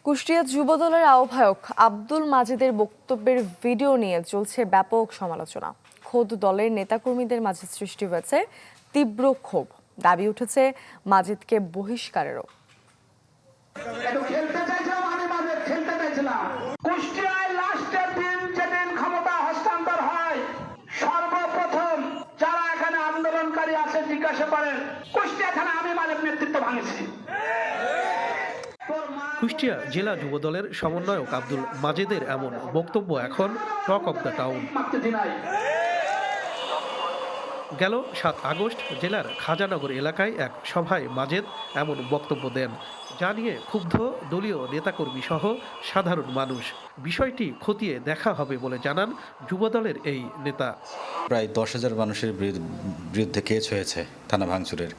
কুষ্টিয়া যুবদলের আহ্বায়ক আব্দুল মাজেদের বক্তব্যের ভিডিও নিয়ে চলছে ব্যাপক সমালোচনা। খোদ দলের নেতাকর্মীদের মাঝে সৃষ্টি হয়েছে তীব্র ক্ষোভ। দাবি উঠেছে মাজেদকে বহিষ্কারেরও। কুষ্টিয়ায় লাস্টের দিন যেদিন ক্ষমতা হস্তান্তর হয়, সর্বপ্রথম যারা এখানে আন্দোলনকারী আছে জিজ্ঞাসা করেন, কুষ্টিয়া থানা আমি মালিক নেতৃত্ব ভাঙছি। কুষ্টিয়া জেলা যুবদলের সমন্বয়ক আব্দুল মাজেদের এমন বক্তব্য এখন টক অব দ্য টাউন। গেল ৭ আগস্ট জেলার খাজানগর এলাকায় এক সভায় মাজেদ এমন বক্তব্য দেন, যা নিয়ে ক্ষুব্ধ দলীয় নেতাকর্মী সহ সাধারণ মানুষ। বিষয়টি খতিয়ে দেখা হবে বলে জানান যুবদলের এই নেতা। প্রায় 10,000 মানুষের বিরুদ্ধে কেস হয়েছে থানা ভাঙচুরের।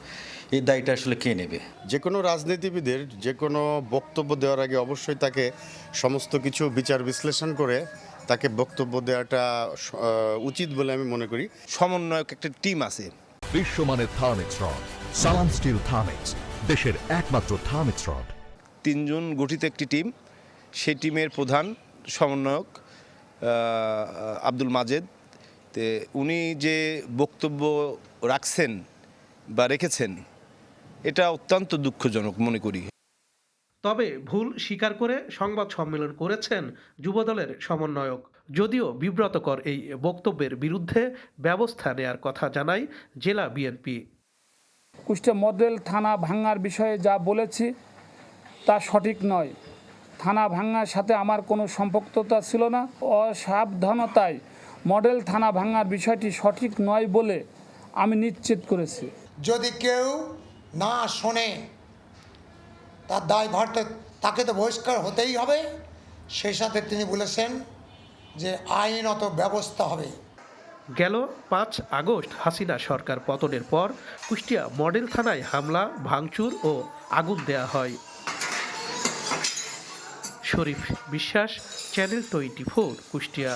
এই দায়টা আসলে কে নেবে? যে কোনো রাজনীতিবিদের যে কোনো বক্তব্য দেওয়ার আগে অবশ্যই তাকে সমস্ত কিছু বিচার বিশ্লেষণ করে তাকে বক্তব্য দেওয়াটা উচিত বলে আমি মনে করি। সমন্বয়ক একটা টিম আছে। বিশ্বমানের থার্মিক্স রড, সালাম স্টিল থার্মিক্স, দেশের একমাত্র থার্মিক্স রড। 3 জন গঠিত একটি টিম, সেই টিমের প্রধান সমন্বয়ক আব্দুল মাজেদ। তে উনি যে বক্তব্য রাখছেন বা রেখেছেন, এটা অত্যন্ত দুঃখজনক মনে করি। তবে ভুল স্বীকার করে সংবাদ সম্মেলন করেছেন যুবদলের সমন্বয়ক। যদিও বিব্রতকর এই বক্তব্যের বিরুদ্ধে ব্যবস্থা নেয়ার কথা জানায় জেলা বিএনপি। কুষ্টিয়া মডেল থানা ভাঙার বিষয়ে যা বলেছি তা সঠিক নয়। থানা ভাঙার সাথে আমার কোনো সম্পৃক্ততা ছিল না। অসাবধানতায় মডেল থানা ভাঙার বিষয়টি সঠিক নয় বলে আমি নিশ্চিত করেছি। যদি কেউ না শোনে তার দায়ভার তাকে তো বহিষ্কার হতেই হবে। সেই সাথে তিনি বলেছেন যে আইনত ব্যবস্থা হবে। গেল 5 আগস্ট হাসিনা সরকার পতনের পর কুষ্টিয়া মডেল থানায় হামলা, ভাঙচুর ও আগুন দেয়া হয়। শরীফ বিশ্বাস, চ্যানেল 24, কুষ্টিয়া।